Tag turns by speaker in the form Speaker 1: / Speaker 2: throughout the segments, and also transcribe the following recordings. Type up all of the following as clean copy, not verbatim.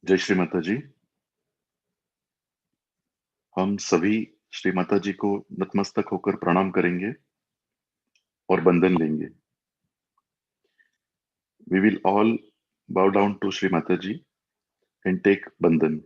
Speaker 1: जय श्री माता जी। हम सभी श्री माता जी को नतमस्तक होकर प्रणाम करेंगे और बंधन लेंगे। We will all Bow down to Shri Mataji and take Bandhan.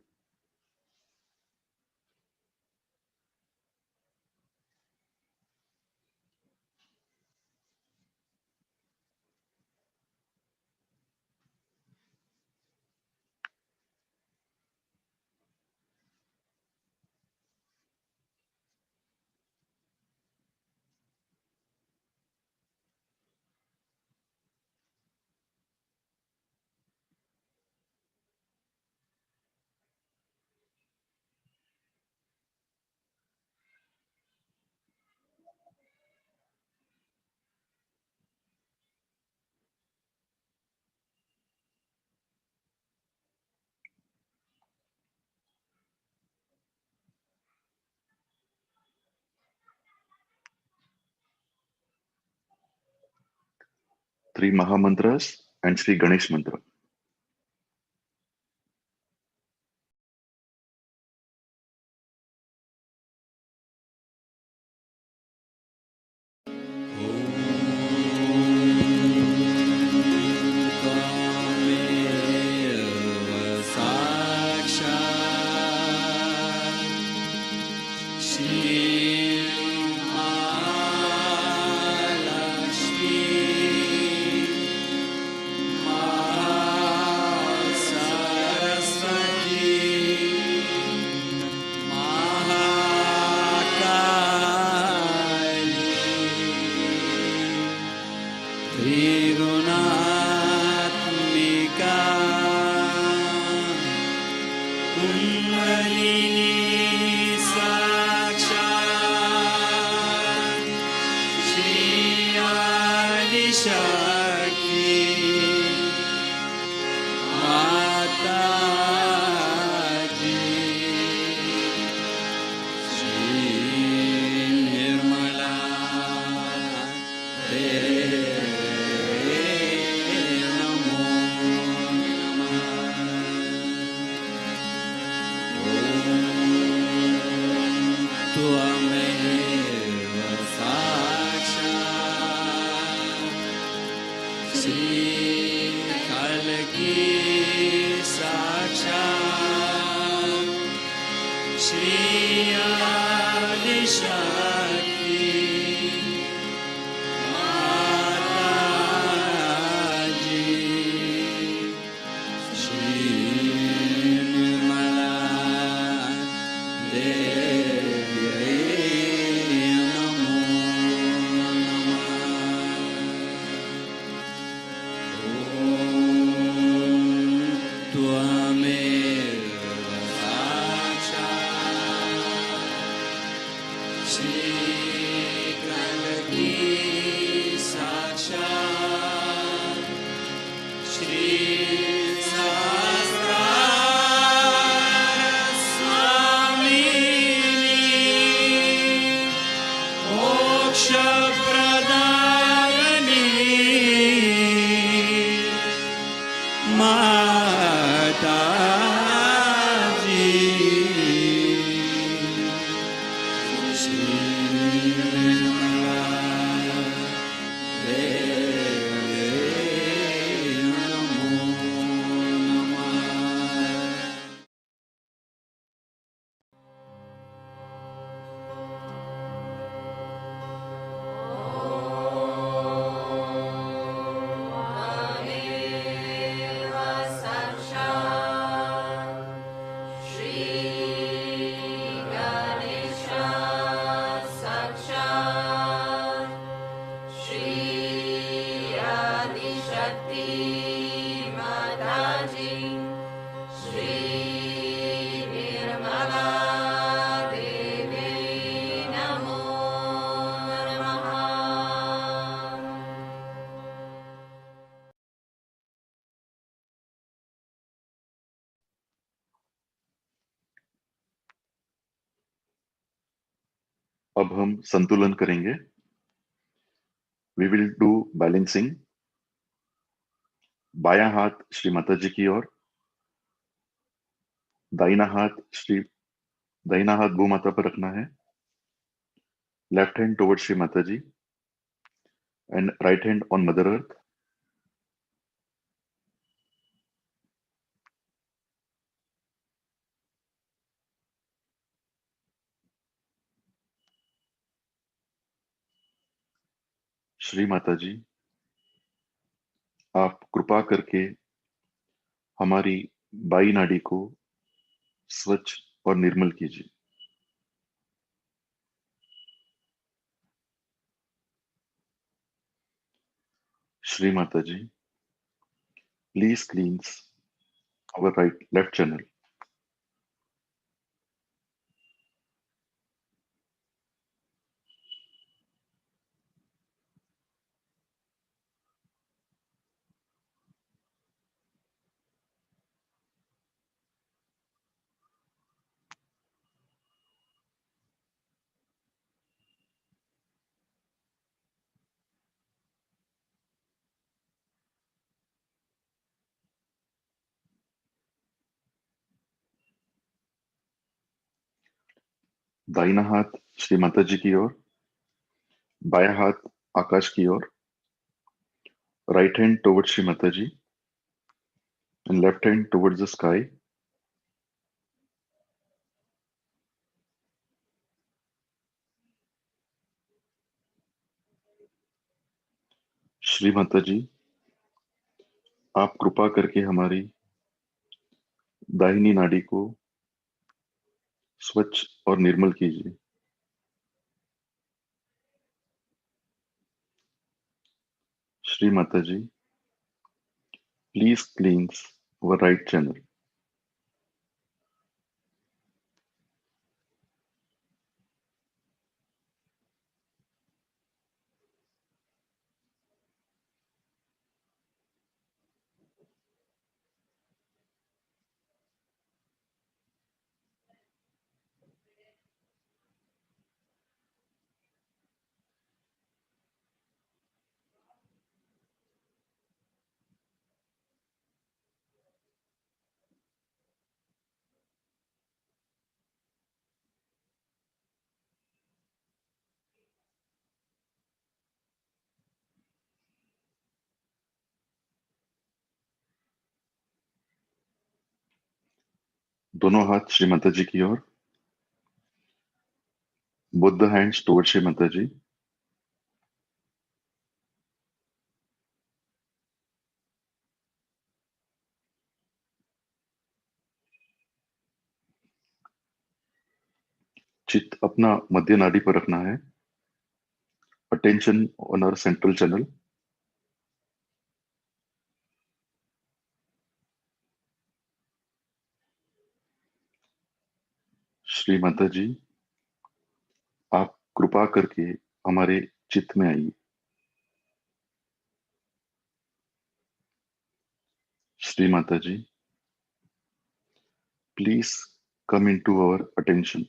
Speaker 1: Three Mahamantras and Sri Ganesh Mantra. अब हम संतुलन करेंगे. We will do balancing. बायां हाथ श्री माता जी की ओर, दाहिना हाथ भू माता पर रखना है. Left hand towards Shri Mataji and right hand on Mother Earth. Shri Mata ji, आप कृपा करके हमारी बाई नाड़ी को स्वच्छ और निर्मल कीजिए। Shri Mata ji, please cleanse our right left channel. दाहिना हाथ श्री माता जी की ओर, बायां हाथ आकाश की ओर, right hand towards Shri Mata ji and left hand towards the sky. Shri Mata ji, आप कृपा करके हमारी दाहिनी नाड़ी को स्वच्छ और निर्मल कीजिए। Shri Mata ji, please cleanse our right channel. दोनों हाथ श्री माता जी की ओर, both the hands towards Shri Mata जी। चित्त अपना मध्य नाड़ी पर रखना है। Attention on our central channel. Shri Mata ji, आप कृपा करके हमारे चित्त में आइए। Shri Mata ji, please come into our attention.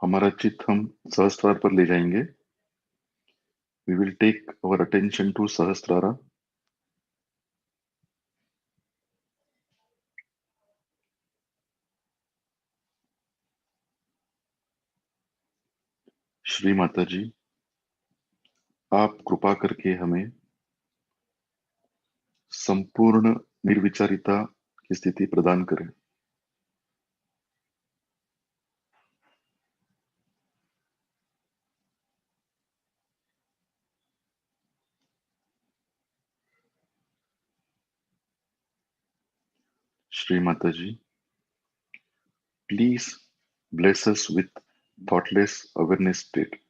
Speaker 1: हमारा चित्त हम सहस्त्रार पर ले जाएंगे। We will take our attention to Sahasrara. Shri Mata ji, आप कृपा करके हमें संपूर्ण निर्विचारिता की स्थिति प्रदान करें। Shri Mata ji, please bless us with thoughtless awareness state।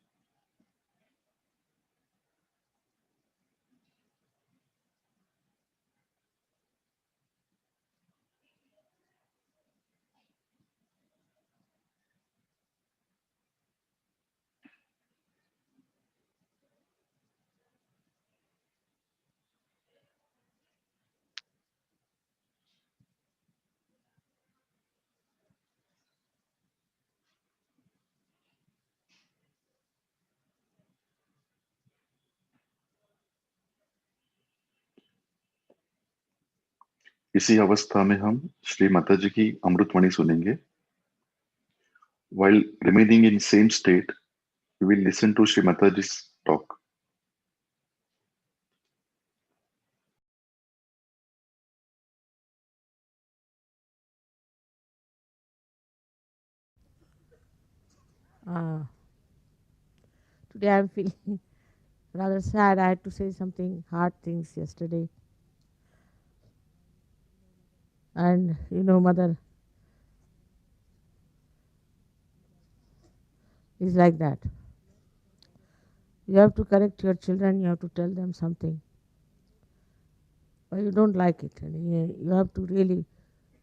Speaker 1: इसी अवस्था में हम श्री माता जी की अमृतवाणी सुनेंगे. While remaining in same state, we will listen to Shri Mataji's talk.
Speaker 2: Uh, Today I'm feeling rather sad. I had to say something hard things yesterday. And mother is like that. You have to correct your children, you have to tell them something. But you don't like it. And you have to really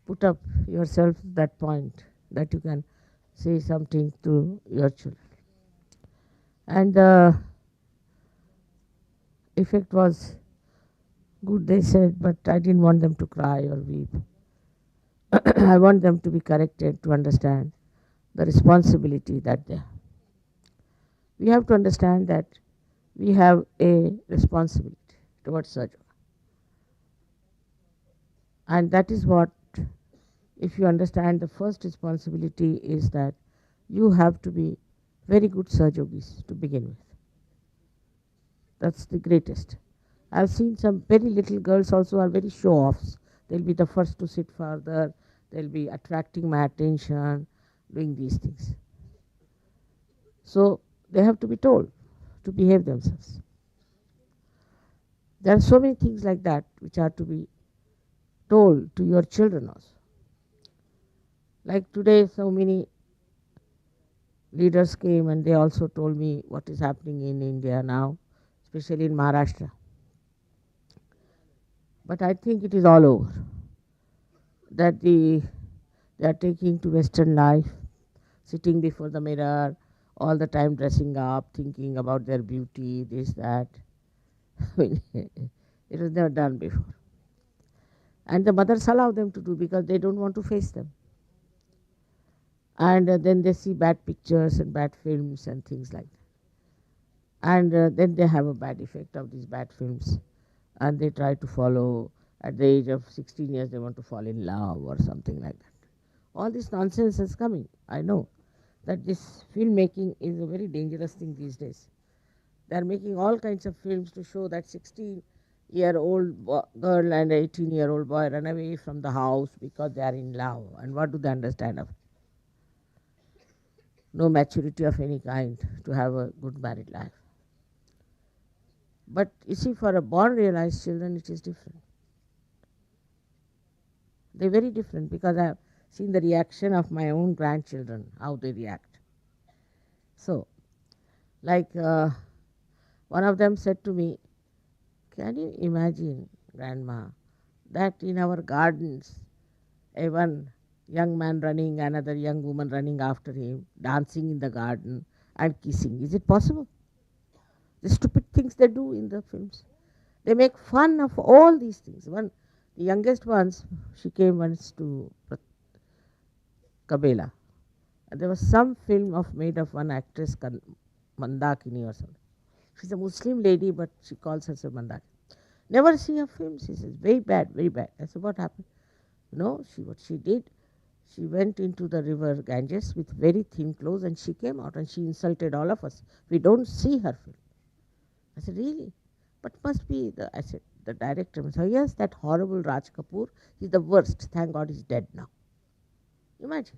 Speaker 2: put up yourself that point that you can say something to your children. And the effect was good, they said, but I didn't want them to cry or weep. I want them to be corrected to understand the responsibility that they have. We have to understand that we have a responsibility towards such. And that is what, if you understand, the first responsibility is that you have to be very good surjogis to begin with. That's the greatest. I've seen some very little girls also are very show offs. They'll be the first to sit further, they'll be attracting my attention, doing these things. So they have to be told to behave themselves. There are so many things like that which are to be told to your children also. Like today, so many leaders came and they also told me what is happening in India now, especially in Maharashtra. But I think it is all over. That they are taking to Western life, sitting before the mirror, all the time dressing up, thinking about their beauty, this, that. It was never done before. And the mothers allow them to do because they don't want to face them. And then they see bad pictures and bad films and things like that. And then they have a bad effect of these bad films, and they try to follow. At the age of 16 years they want to fall in love or something like that. All this nonsense is coming. I know that this filmmaking is a very dangerous thing these days. They are making all kinds of films to show that 16-year-old girl and 18-year-old boy run away from the house because they are in love. And what do they understand of? No maturity of any kind to have a good married life. But you see, for a born realized children, it is different. They're very different because I've seen the reaction of my own grandchildren, how they react. So, like one of them said to me, "Can you imagine, Grandma, that in our gardens, a one young man running, another young woman running after him, dancing in the garden and kissing? Is it possible?" The stupid things they do in the films. They make fun of all these things. The youngest ones, she came once to Kabela. There was some film of made of one actress, Mandakini or something. She's a Muslim lady, but she calls herself Mandakini. Never see her film. She says, very bad, very bad. I said, what happened? What she did, she went into the river Ganges with very thin clothes and she came out and she insulted all of us. We don't see her film. I said, really? But must be I said, the director. So yes, that horrible Raj Kapoor, he's the worst. Thank God he's dead now. Imagine.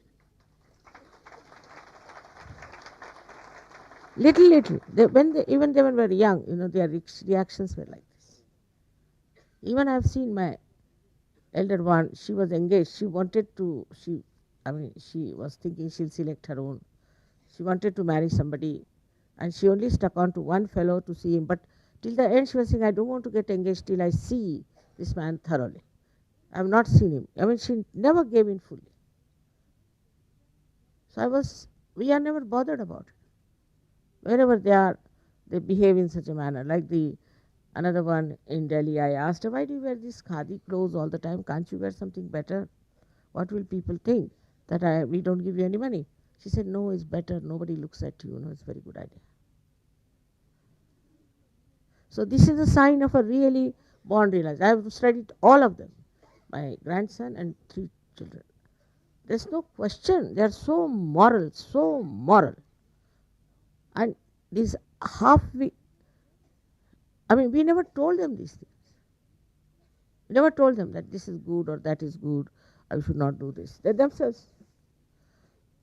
Speaker 2: Little. Even they were very young, their reactions were like this. Even I've seen my elder one, she was engaged. She was thinking she'll select her own. She wanted to marry somebody and she only stuck on to one fellow to see him. But till the end she was saying, I don't want to get engaged till I see this man thoroughly. I have not seen him. She never gave in fully. So we are never bothered about it. Wherever they are, they behave in such a manner. Like another one in Delhi, I asked her, why do you wear these khadi clothes all the time? Can't you wear something better? What will people think? That we don't give you any money? She said, no, it's better. Nobody looks at you. It's a very good idea. So this is a sign of a really born realized. I have studied all of them. my grandson and 3 children. There's no question. They are so moral, so moral. And these half we, I mean, we never told them these things. We never told them that this is good or that is good. I should not do this. They themselves.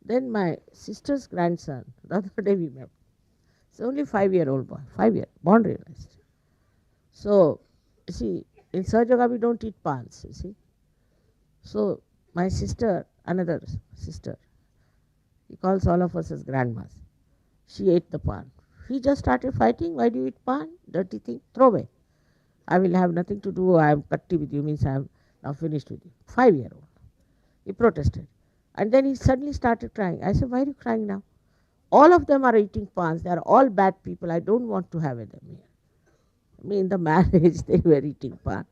Speaker 2: Then my sister's grandson, the other day we met. It's only 5-year-old boy, 5 year, born realized. So, you see, in Sahaja we don't eat pans, you see. So, my sister, another sister, he calls all of us as grandmas. She ate the pan. He just started fighting. Why do you eat pan? Dirty thing. Throw away. I will have nothing to do. I am cutty with you, means I am now finished with you. 5-year-old. He protested. And then he suddenly started crying. I said, why are you crying now? All of them are eating pans. They are all bad people. I don't want to have them here. I mean, in the marriage, they were eating pan.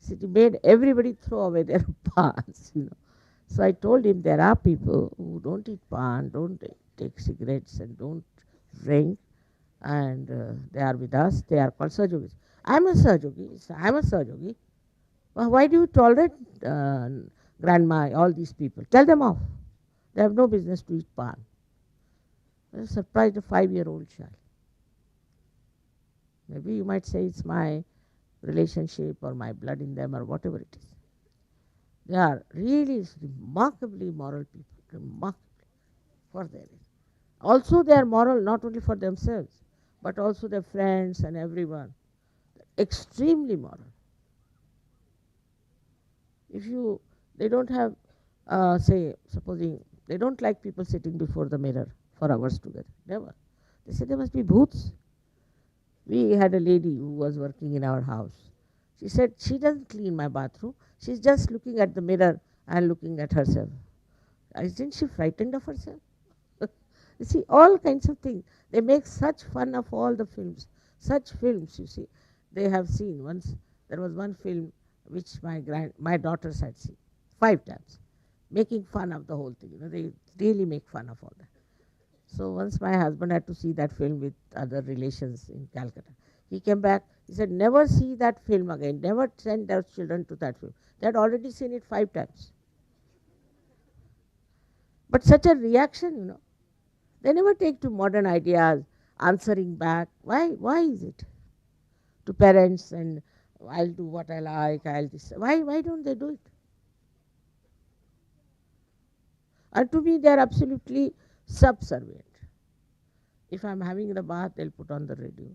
Speaker 2: So he made everybody throw away their pans. So I told him there are people who don't eat pan, don't take cigarettes and don't drink, and they are with us. They are called Sahajogis. I'm a Sahajogi. I'm a Sahajogi. Well, why do you tolerate grandma, all these people? Tell them off. They have no business to eat pan. I was surprised, a 5-year-old child. Maybe you might say it's my relationship or my blood in them or whatever it is. They are really remarkably moral people, remarkably for their age. Also, they are moral not only for themselves, but also their friends and everyone. Extremely moral. If you, they don't have, say, supposing they don't like people sitting before the mirror for hours together. Never. They say there must be bhoots. We had a lady who was working in our house. She said she doesn't clean my bathroom. She's just looking at the mirror and looking at herself. Isn't she frightened of herself? You see, all kinds of things. They make such fun of all the films. Such films, you see, they have seen. Once there was one film which my daughters had seen 5 times, making fun of the whole thing. They really make fun of all that. So once my husband had to see that film with other relations in Calcutta. He came back, he said, never see that film again, never send their children to that film. They had already seen it 5 times. But such a reaction, they never take to modern ideas, answering back. Why is it? To parents and I'll do what I like, I'll this. Why don't they do it? And to me, they are absolutely subservient. If I'm having the bath, they'll put on the radio.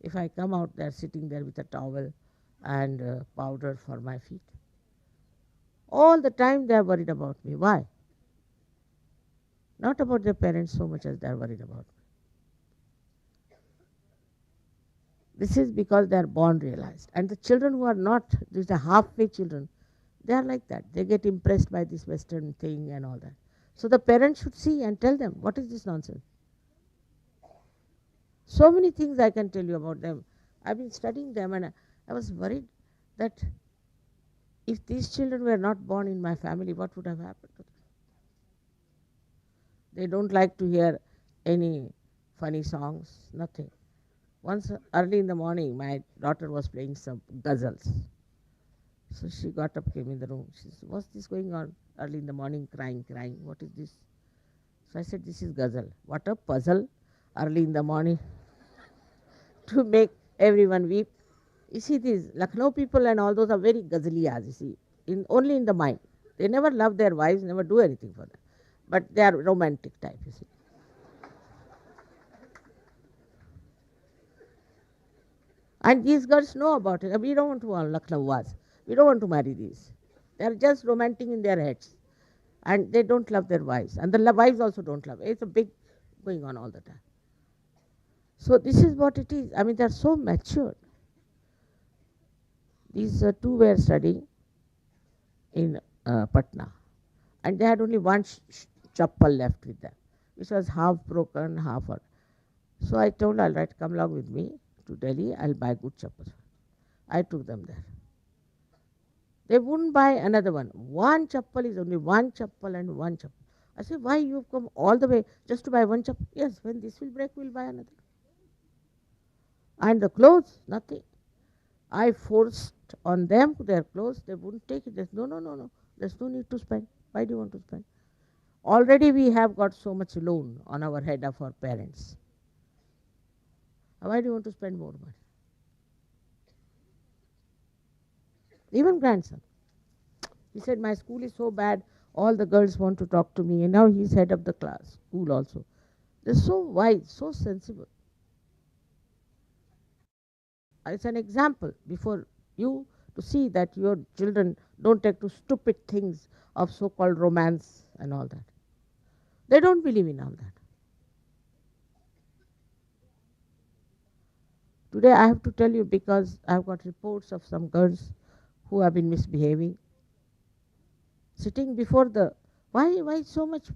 Speaker 2: If I come out, they're sitting there with a towel and powder for my feet. All the time they are worried about me. Why? Not about their parents so much as they are worried about me. This is because they are born realized. And the children who are not, these are halfway children, they are like that. They get impressed by this Western thing and all that. So the parents should see and tell them, what is this nonsense? So many things I can tell you about them. I've been studying them and I was worried that if these children were not born in my family, what would have happened to them? They don't like to hear any funny songs, nothing. Once early in the morning, my daughter was playing some ghazals. So she got up, came in the room. She said, what's this going on? Early in the morning, crying. What is this? So I said, this is ghazal. What a puzzle early in the morning to make everyone weep. You see, these Lucknow people and all those are very ghazaliyas, you see, only in the mind. They never love their wives, never do anything for them. But they are romantic type, you see. And these girls know about it. We don't want to Lucknow was. We don't want to marry these. They are just romantic in their heads. And they don't love their wives. And the wives also don't love. It's a big going on all the time. So this is what it is. I mean, they are so matured. These two were studying in Patna. And they had only one chappal left with them, which was half broken, half. So I told her, all right, come along with me to Delhi. I'll buy good chappals. I took them there. They wouldn't buy another one. One chappal is only one chappal and one chappal. I said, why you've come all the way just to buy one chappal? Yes, when this will break, we'll buy another. And the clothes, nothing. I forced on them their clothes, they wouldn't take it. They said, no, no, no, no, there's no need to spend. Why do you want to spend? Already we have got so much loan on our head of our parents. Why do you want to spend more money? Even grandson. He said, my school is so bad, all the girls want to talk to me, and now he's head of the class, school also. They're so wise, so sensible. It's an example before you to see that your children don't take to stupid things of so-called romance and all that. They don't believe in all that. Today I have to tell you because I've got reports of some girls who have been misbehaving, sitting before the why so much?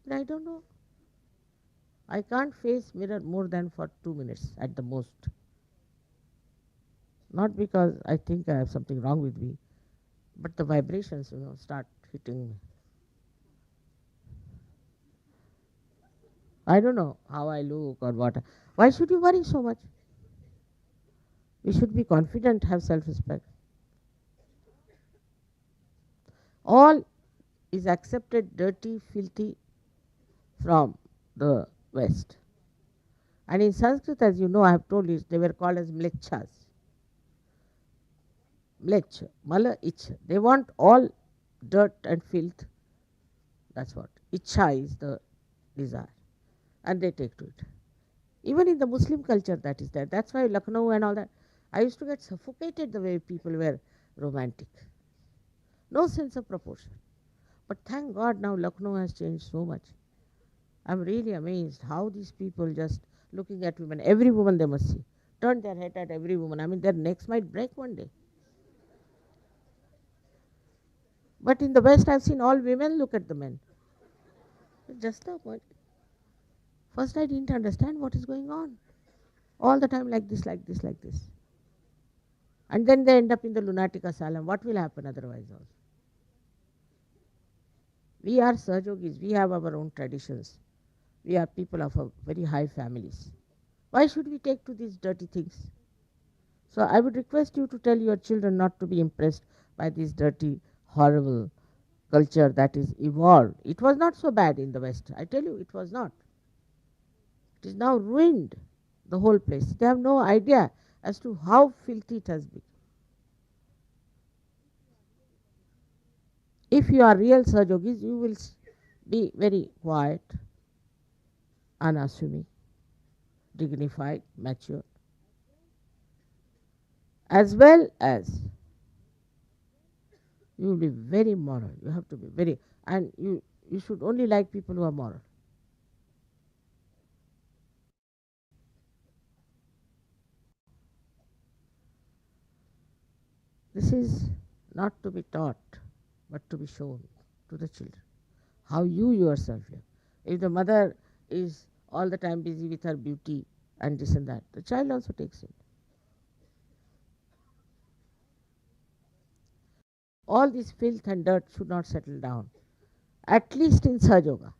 Speaker 2: But I don't know. I can't face mirror more than for 2 minutes at the most. Not because I think I have something wrong with me, but the vibrations, start hitting me. I don't know how I look or what. Why should you worry so much? We should be confident, have self-respect. All is accepted dirty, filthy from the West. And in Sanskrit, as you know, I have told you, they were called as mlechas. Mlech, mala, ich. They want all dirt and filth. That's what. Icha is the desire. And they take to it. Even in the Muslim culture, that is there. That's why Lucknow and all that. I used to get suffocated the way people were romantic. No sense of proportion. But thank God now Lucknow has changed so much. I'm really amazed how these people just looking at women, every woman they must see, turn their head at every woman. I mean, their necks might break one day. But in the West, I've seen all women look at the men. Just the point. First, I didn't understand what is going on. All the time, like this, like this, like this. And then they end up in the lunatic asylum. What will happen otherwise also? We are Sahajogis. We have our own traditions. We are people of a very high families. Why should we take to these dirty things? So I would request you to tell your children not to be impressed by this dirty, horrible culture that is evolved. It was not so bad in the West. I tell you, it was not. It is now ruined the whole place. They have no idea as to how filthy it has been. If you are real Sahajogis, you will be very quiet, unassuming, dignified, mature, as well as you will be very moral. You have to be very, and you should only like people who are moral. This is not to be taught, but to be shown to the children how you yourself live. If the mother is all the time busy with her beauty and this and that, the child also takes it. All this filth and dirt should not settle down, at least in Sahaja Yoga.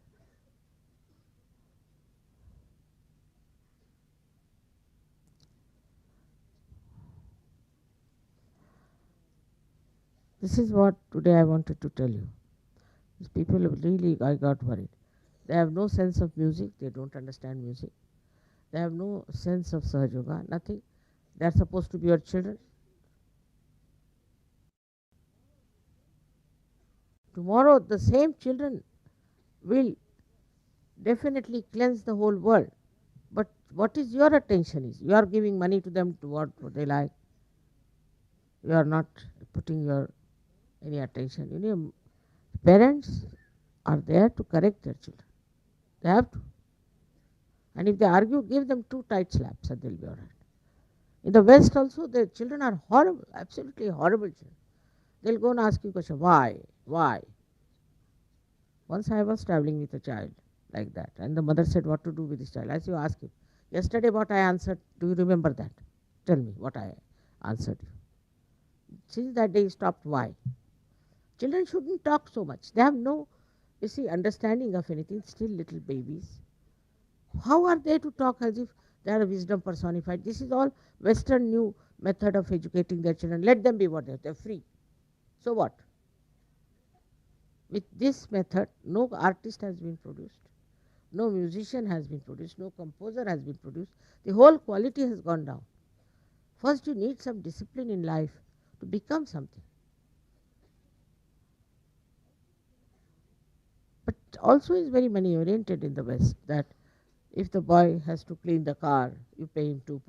Speaker 2: This is what today I wanted to tell you. These people really, I got worried. They have no sense of music, they don't understand music. They have no sense of Sahaja Yoga, nothing. They are supposed to be your children. Tomorrow, the same children will definitely cleanse the whole world. But what is your attention is? You are giving money to them to what they like. You are not putting your any attention. You know, parents are there to correct their children. They have to. And if they argue, give them 2 tight slaps and they'll be all right. In the West also, the children are horrible, absolutely horrible children. They'll go and ask you question, why? Why? Once I was traveling with a child like that, and the mother said, what to do with this child? As you ask him, yesterday what I answered, do you remember that? Tell me what I answered you. Since that day he stopped, why? Children shouldn't talk so much. They have no, you see, understanding of anything, still little babies. How are they to talk as if they are a wisdom personified? This is all Western new method of educating their children. Let them be what they're free. So what? With this method, no artist has been produced, no musician has been produced, no composer has been produced. The whole quality has gone down. First, you need some discipline in life to become something. But also is very money oriented in the West, that if the boy has to clean the car, you pay him £2.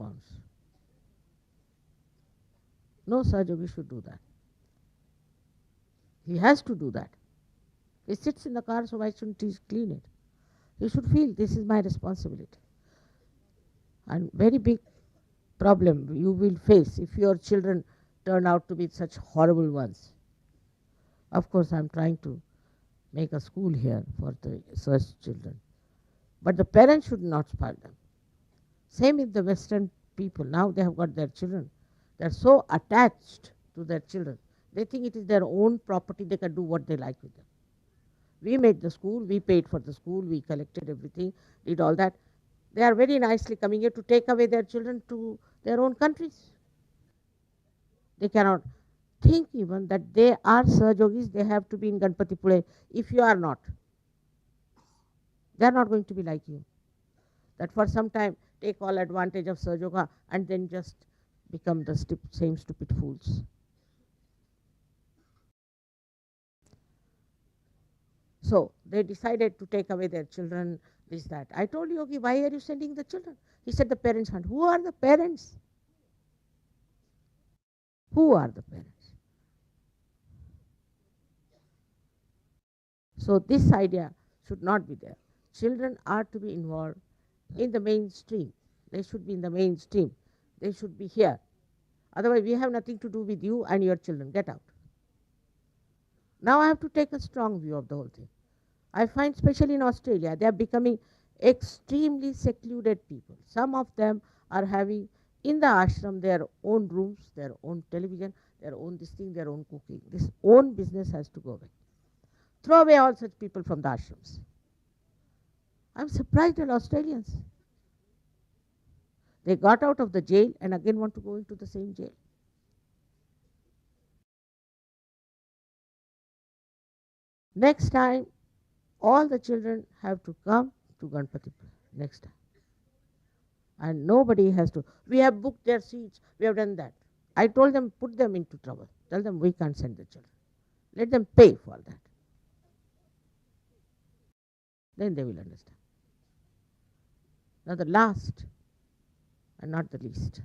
Speaker 2: No Sahaja should do that. He has to do that. He sits in the car, so why shouldn't he clean it? He should feel this is my responsibility. And very big problem you will face if your children turn out to be such horrible ones. Of course, I'm trying to make a school here for the such children. But the parents should not spoil them. Same with the Western people. Now they have got their children. They are so attached to their children. They think it is their own property. They can do what they like with them. We made the school. We paid for the school. We collected everything, did all that. They are very nicely coming here to take away their children to their own countries. They cannot think even that they are Sahajogis. They have to be in Ganapatipule. If you are not, they are not going to be like you. That for some time take all advantage of Sahajoga and then just become the same stupid fools. So they decided to take away their children, this, that. I told Yogi, why are you sending the children? He said the parents hunt. Who are the parents? Who are the parents? So this idea should not be there. Children are to be involved in the mainstream. They should be in the mainstream. They should be here. Otherwise, we have nothing to do with you and your children. Get out. Now I have to take a strong view of the whole thing. I find, especially in Australia, they are becoming extremely secluded people. Some of them are having in the ashram their own rooms, their own television, their own this thing, their own cooking. This own business has to go away. Throw away all such people from the ashrams. I'm surprised at Australians. They got out of the jail and again want to go into the same jail. Next time, all the children have to come to Ganapatipule next time. And nobody has to. We have booked their seats, we have done that. I told them, put them into trouble. Tell them we can't send the children. Let them pay for that. Then they will understand. Now the last and not the least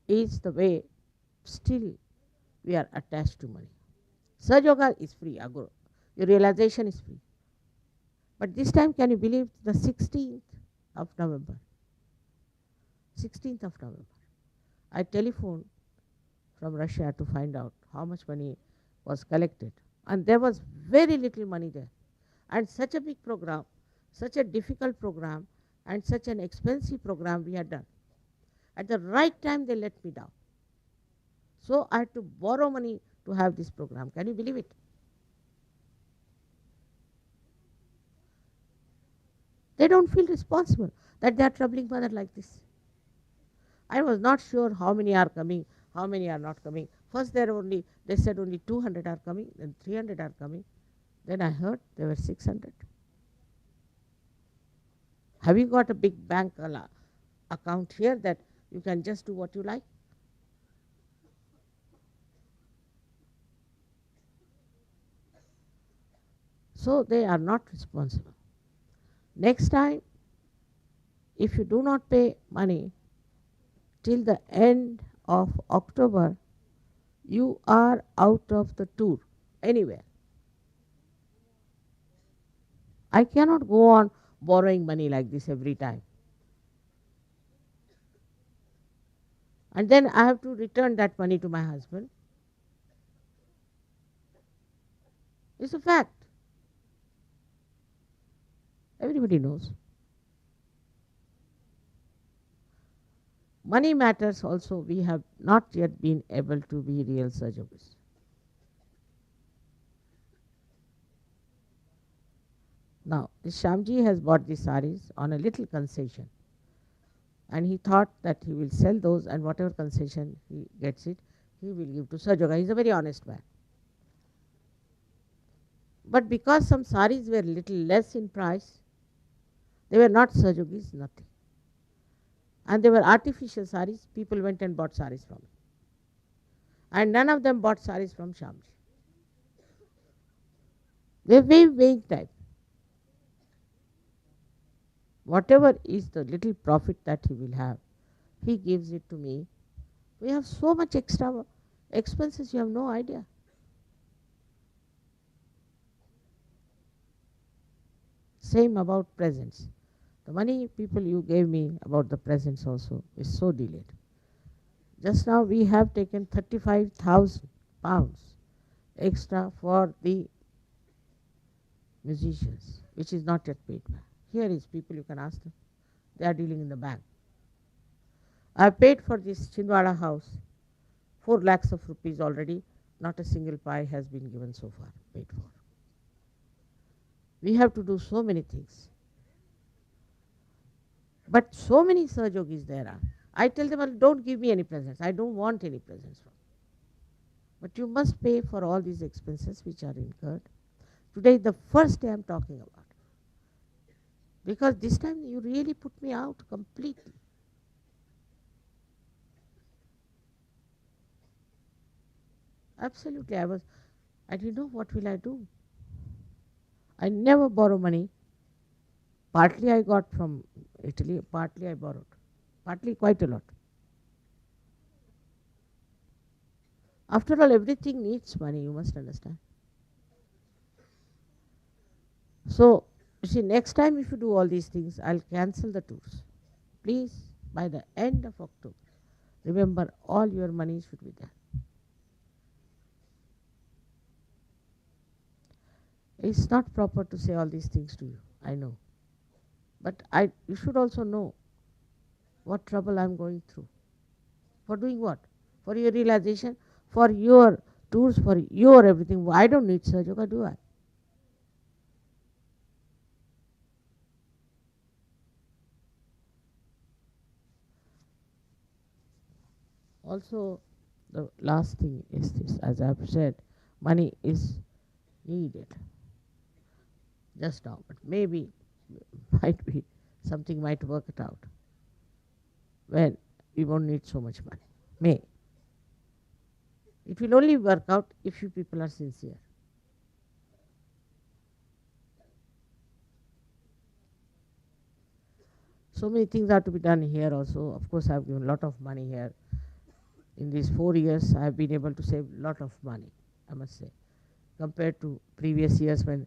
Speaker 2: is the way still we are attached to money. Sahaja Yoga is free, Aguru. Your realization is free. But this time, can you believe, the 16th of November? 16th of November. I telephoned from Russia to find out how much money was collected. And there was very little money there. And such a big program, such a difficult program, and such an expensive program we had done. At the right time, they let me down. So I had to borrow money to have this program. Can you believe it? They don't feel responsible that they are troubling mother like this. I was not sure how many are coming, how many are not coming. First they said only 200 are coming, then 300 are coming. Then I heard there were 600. Have you got a big bank account here that you can just do what you like? So they are not responsible. Next time, if you do not pay money till the end of October, you are out of the tour anywhere. I cannot go on borrowing money like this every time. And then I have to return that money to my husband. It's a fact. Everybody knows. Money matters also. We have not yet been able to be real Sahajogis. Now, this Shamji has bought these saris on a little concession. And he thought that he will sell those, and whatever concession he gets it, he will give to Sahaja. He is a very honest man. But because some saris were little less in price, they were not Sahajogis, nothing. And they were artificial saris. People went and bought saris from him. And none of them bought saris from Shamji. They were very vague type. Whatever is the little profit that he will have, he gives it to me. We have so much extra expenses, you have no idea. Same about presents. The money people you gave me about the presents also is so delayed. Just now we have taken 35,000 pounds extra for the musicians, which is not yet paid back. Here is people, you can ask them. They are dealing in the bank. I have paid for this Chindwara house 4 lakhs of rupees already. Not a single pie has been given so far, paid for. We have to do so many things. But so many Sahajogis there are. I tell them, well, don't give me any presents. I don't want any presents from you. But you must pay for all these expenses which are incurred. Today is the first day I am talking about. Because this time you really put me out completely. Absolutely, I didn't know what will I do. I never borrow money. Partly I got from Italy, partly I borrowed. Partly quite a lot. After all, everything needs money, you must understand. So, you see, next time if you do all these things, I'll cancel the tours. Please, by the end of October, remember all your money should be there. It's not proper to say all these things to you, I know. But you should also know what trouble I'm going through. For doing what? For your realization, for your tours, for your everything. I don't need Sahaja, do I? Also, the last thing is this, as I've said, money is needed just now, but maybe might be something might work it out when we won't need so much money. May. It will only work out if you people are sincere. So many things are to be done here also. Of course, I have given a lot of money here. In these 4 years, I have been able to save a lot of money, I must say, compared to previous years when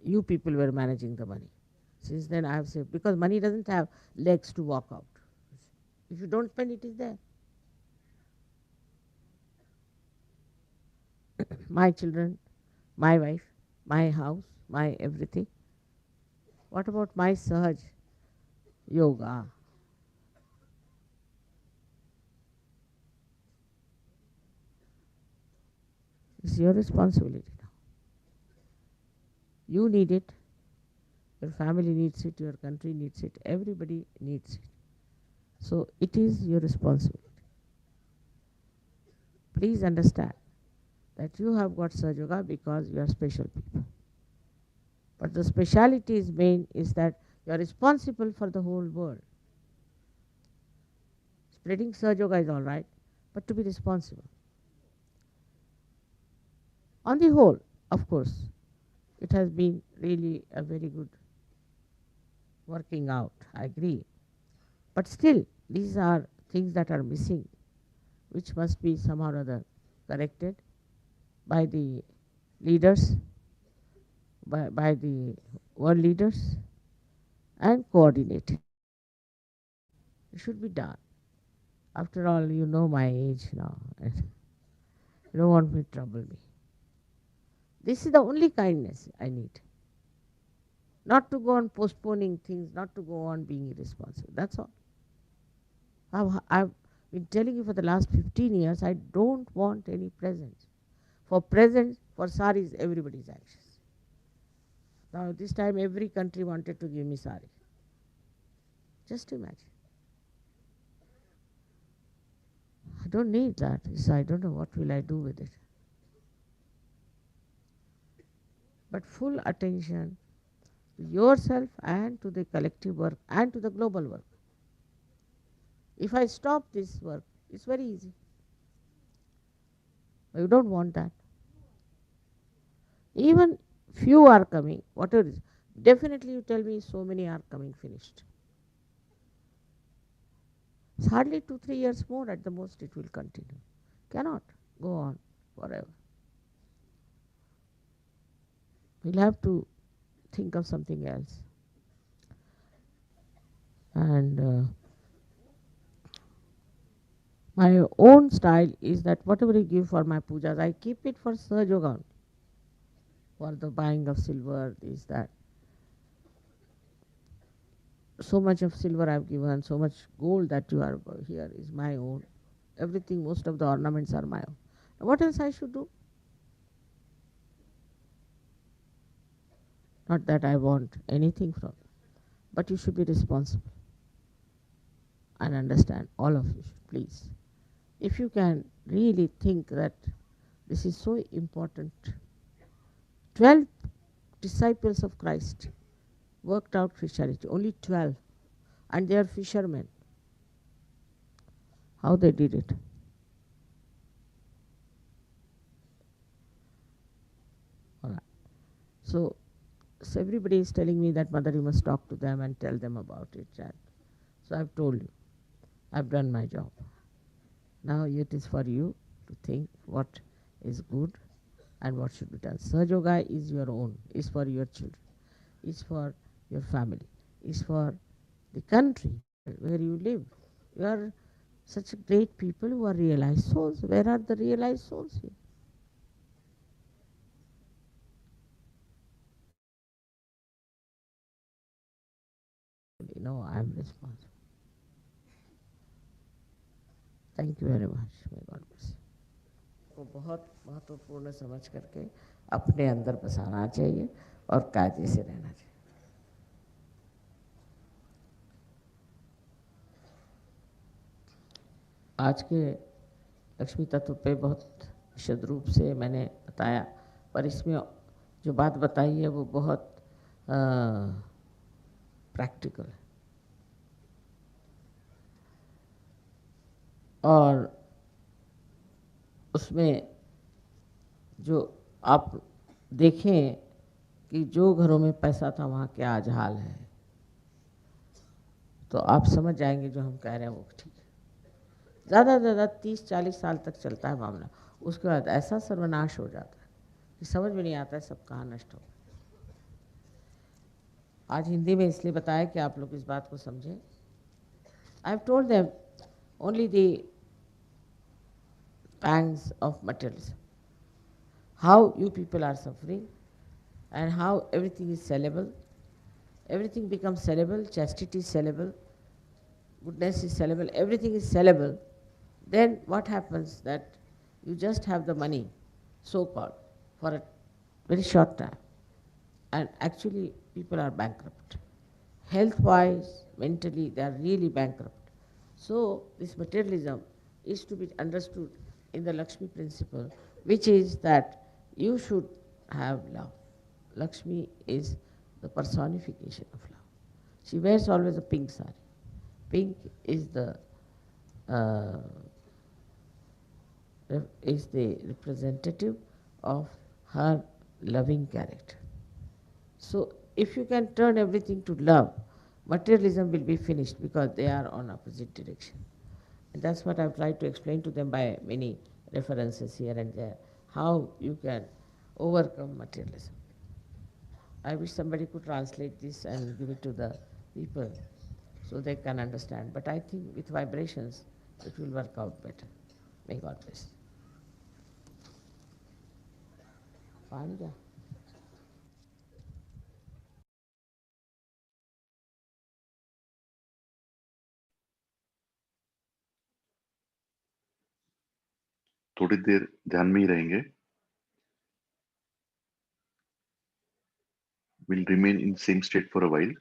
Speaker 2: you people were managing the money. Since then, I have saved, because money doesn't have legs to walk out. If you don't spend, it is there. My children, my wife, my house, my everything. What about my Sahaj yoga? It's your responsibility now. You need it, your family needs it, your country needs it, everybody needs it. So it is your responsibility. Please understand that you have got Sahaj yoga because you are special people. But the speciality is main is that you are responsible for the whole world. Spreading Sahaj yoga is all right, but to be responsible. On the whole, of course, it has been really a very good working out, I agree. But still, these are things that are missing, which must be somehow or other corrected by the leaders, by the world leaders, and coordinated. It should be done. After all, you know my age now. And you don't want me to trouble me. This is the only kindness I need. Not to go on postponing things, not to go on being irresponsible. That's all. I've been telling you for the last 15 years, I don't want any presents. For presents, for saris, everybody is anxious. Now this time every country wanted to give me sari. Just imagine. I don't need that. So I don't know what will I do with it. But full attention to yourself and to the collective work and to the global work. If I stop this work, it's very easy. But you don't want that. Even few are coming, whatever it is. Definitely you tell me so many are coming finished. It's hardly 2, 3 years more at the most it will continue. Cannot go on forever. We'll have to think of something else. And my own style is that whatever I give for my pujas, I keep it for Sahaja, for the buying of silver, is that. So much of silver I've given, so much gold that you are here is my own. Everything, most of the ornaments are my own. What else I should do? Not that I want anything from you, but you should be responsible and understand, all of you should, please. If you can really think that this is so important, 12 disciples of Christ worked out Christianity, only 12, and they are fishermen. How they did it? All right. So everybody is telling me that, Mother, you must talk to them and tell them about it. And so I've told you, I've done my job. Now it is for you to think what is good and what should be done. Sahaja Yoga is your own, is for your children, is for your family, is for the country where you live. You are such great people who are realized souls. Where are the realized souls here? No, I am responsible. Thank you very much. May God bless you. को बहुत महत्वपूर्ण समझ करके अपने अंदर बसाना चाहिए और कायदे से रहना चाहिए. आज के लक्ष्मी तत्व पे बहुत विशद रूप से मैंने बताया, पर इसमें जो बात बताई है वो बहुत प्रैक्टिकल है. और उसमें जो आप देखें कि जो घरों में पैसा था वहाँ क्या आज हाल है, तो आप समझ जाएंगे जो हम कह रहे हैं वो ठीक है. ज़्यादा से ज़्यादा 30-40 साल तक चलता है मामला, उसके बाद ऐसा सर्वनाश हो जाता है कि समझ में नहीं आता है सब कहाँ नष्ट हो. आज हिंदी में इसलिए बताया कि आप लोग इस बात को समझें. I have told them only the pangs of materialism, how you people are suffering and how everything is sellable. Everything becomes sellable, chastity is sellable, goodness is sellable, everything is sellable. Then what happens that you just have the money, so-called, for a very short time, and actually people are bankrupt. Health-wise, mentally, they are really bankrupt. So this materialism is to be understood in the Lakshmi principle, which is that you should have love. Lakshmi is the personification of love. She wears always a pink sari. Pink is uh, the representative of her loving character. So if you can turn everything to love, materialism will be finished because they are on opposite direction. And that's what I've tried to explain to them by many references here and there, how you can overcome materialism. I wish somebody could translate this and give it to the people so they can understand. But I think with vibrations, it will work out better. May God bless. Panja.
Speaker 1: थोड़ी देर ध्यान में ही रहेंगे. We'll remain in same state for a while.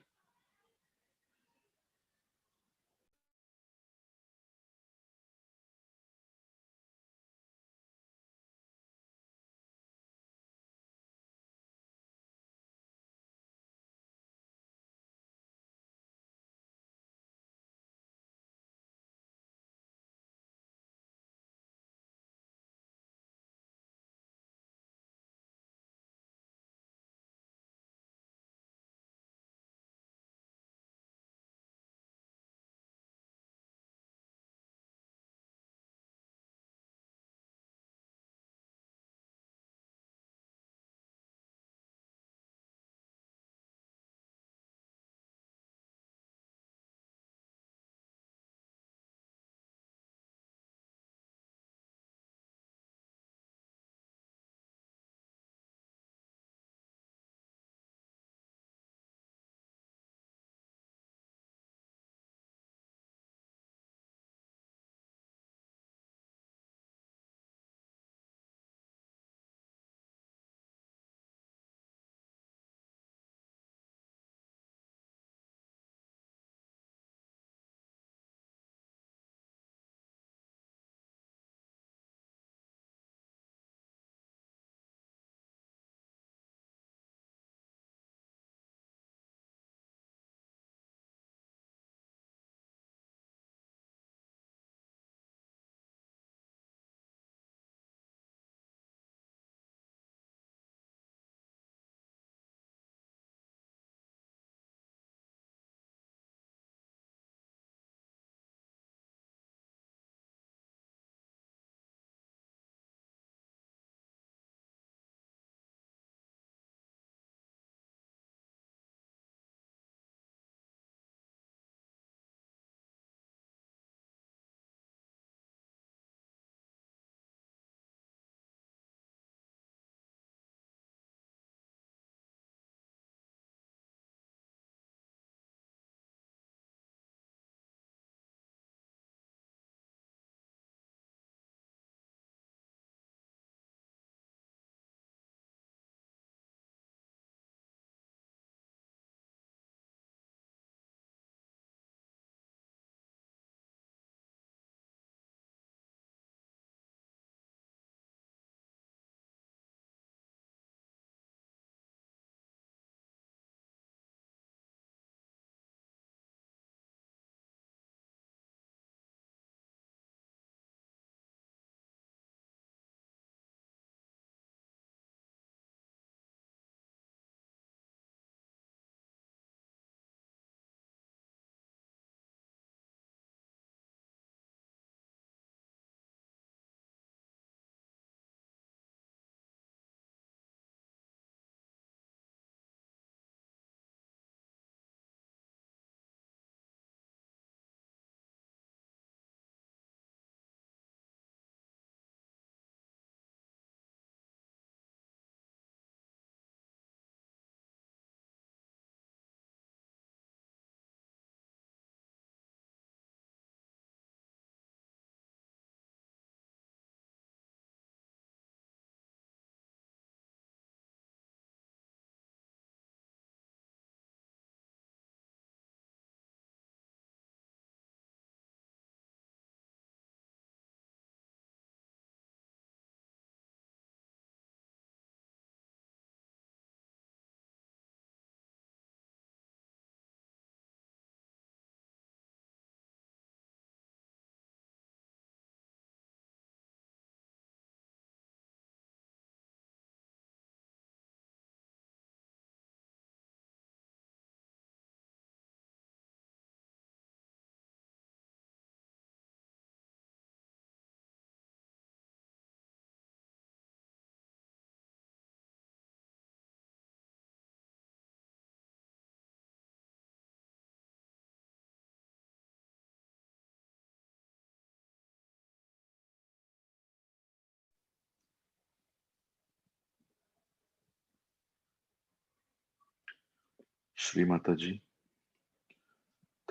Speaker 1: Shri Mataji,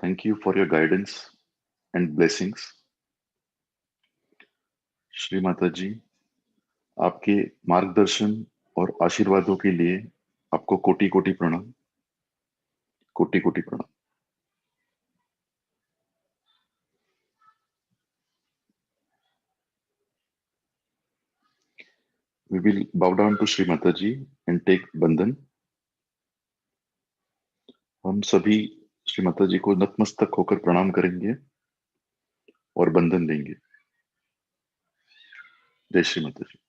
Speaker 1: thank you for your guidance and blessings. Shri Mata जी, आपके मार्गदर्शन और आशीर्वादों के लिए आपको कोटि कोटि प्रणाम, कोटि कोटि प्रणाम। We will bow down to Shri Mata ji and take बंधन। हम सभी श्री माता जी को नतमस्तक होकर प्रणाम करेंगे और बंधन लेंगे। जय श्री माता जी।